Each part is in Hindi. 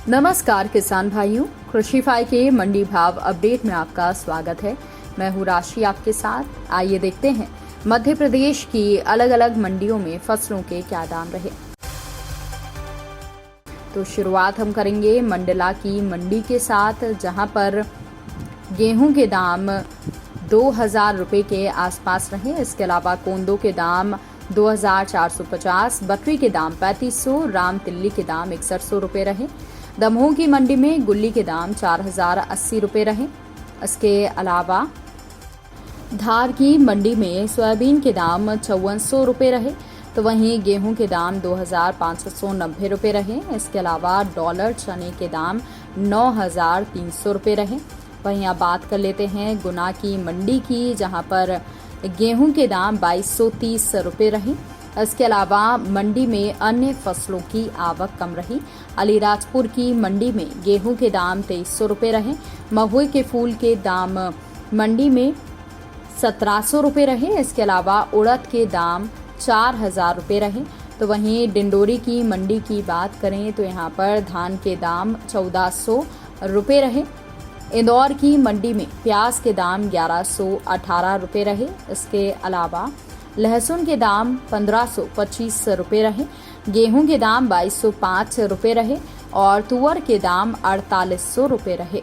नमस्कार किसान भाइयों, कृषिफाई के मंडी भाव अपडेट में आपका स्वागत है। मैं हूँ राशि आपके साथ। आइए देखते हैं मध्य प्रदेश की अलग अलग मंडियों में फसलों के क्या दाम रहे। तो शुरुआत हम करेंगे मंडला की मंडी के साथ, जहां पर गेहूं के दाम 2000 रुपये के आसपास रहे। इसके अलावा कोंदो के दाम 2450, बकरी के दाम 3500, राम तिल्ली के दाम 6100 रुपये रहे। दमोह की मंडी में गुल्ली के दाम 4080 रुपये रहे। इसके अलावा धार की मंडी में सोयाबीन के दाम 5400 रुपये रहे, तो वहीं गेहूं के दाम 2590 रुपये रहे। इसके अलावा डॉलर चने के दाम 9300 रुपये रहे। वहीं अब बात कर लेते हैं गुना की मंडी की, जहां पर गेहूं के दाम 2230 रुपये रहे। इसके अलावा मंडी में अन्य फसलों की आवक कम रही। अलीराजपुर की मंडी में गेहूं के दाम 2300 रुपये रहे। महुए के फूल के दाम मंडी में 1700 रुपये रहे। इसके अलावा उड़द के दाम 4000 रुपये रहे। तो वहीं डिंडोरी की मंडी की बात करें तो यहाँ पर धान के दाम 1400 रुपये रहे। इंदौर की मंडी में प्याज के दाम 1118 रुपये रहे। इसके अलावा लहसुन के दाम 1525 रुपये रहे। गेहूं के दाम 2205 रुपये रहे और तुअर के दाम 4800 रुपये रहे।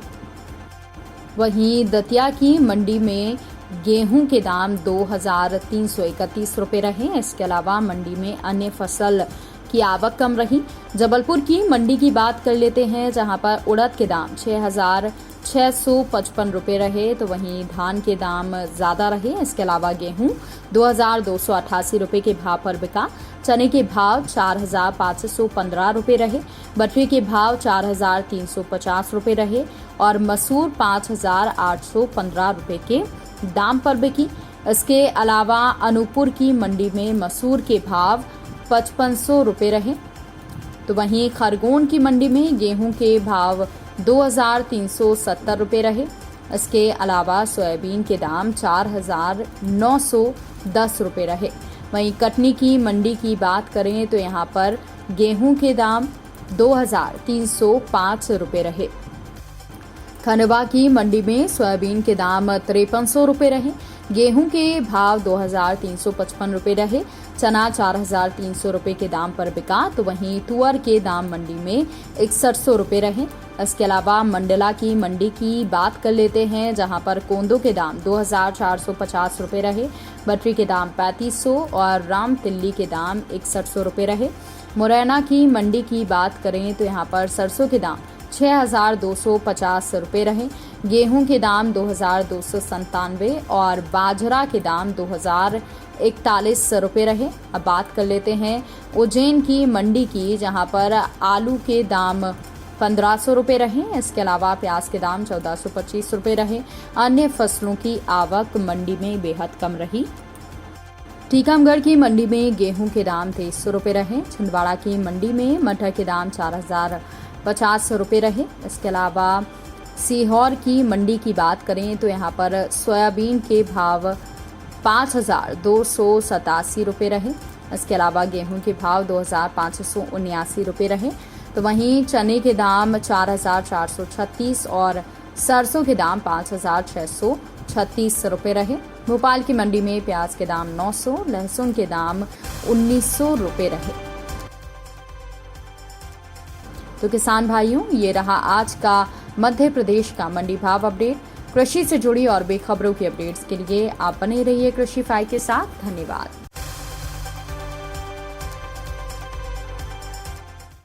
वहीं दतिया की मंडी में गेहूं के दाम 2331 रुपये रहे। इसके अलावा मंडी में अन्य फसल की आवक कम रही। जबलपुर की मंडी की बात कर लेते हैं, जहां पर उड़द के दाम 6655 रुपये रहे, तो वहीं धान के दाम ज़्यादा रहे। इसके अलावा गेहूं 2288 रुपये के भाव पर बिका। चने के भाव 4515 रुपये रहे। बटरी के भाव 4350 रुपये रहे और मसूर 5815 रुपये के दाम पर बिकी। इसके अलावा अनूपपुर की मंडी में मसूर के भाव 5500 रुपये रहे। तो वहीं खरगोन की मंडी में गेहूं के भाव 2370 रुपये रहे। इसके अलावा सोयाबीन के दाम 4910 रुपये रहे। वहीं कटनी की मंडी की बात करें तो यहाँ पर गेहूं के दाम 2305 रुपये रहे। खंडवा की मंडी में सोयाबीन के दाम 5300 रुपये रहे। गेहूं के भाव 2355 रुपये रहे। चना 4300 रुपये के दाम पर बिका। तो वहीं तुअर के दाम मंडी में 6100 रुपये रहे। इसके अलावा मंडला की मंडी की बात कर लेते हैं, जहां पर कोंदो के दाम 2450 रुपये रहे। बटरी के दाम 3500 और राम तिल्ली के दाम 6100 रुपये रहे। मुरैना की मंडी की बात करें तो यहाँ पर सरसों के दाम 6250 रुपये रहे। गेहूं के दाम 2297 और बाजरा के दाम 2041 रुपये रहे। अब बात कर लेते हैं उज्जैन की मंडी की, जहां पर आलू के दाम 1500 रुपये रहे। इसके अलावा प्याज के दाम 1425 रुपये रहे। अन्य फसलों की आवक मंडी में बेहद कम रही। टीकमगढ़ की मंडी में गेहूं के दाम 2300 रुपये रहे। छिंदवाड़ा की मंडी में मटर के दाम 4050 रुपये रहे। इसके अलावा सीहोर की मंडी की बात करें तो यहाँ पर सोयाबीन के भाव 5287 रुपये रहे। इसके अलावा गेहूं के भाव 2579 रुपये रहे। तो वहीं चने के दाम 4436 और सरसों के दाम 5636 रुपये रहे। भोपाल की मंडी में प्याज के दाम 900, लहसुन के दाम 1900 रुपये रहे। तो किसान भाइयों, ये रहा आज का मध्य प्रदेश का मंडी भाव अपडेट। कृषि से जुड़ी और बेखबरों की अपडेट्स के लिए आप बने रहिए कृषिफाई के साथ। धन्यवाद।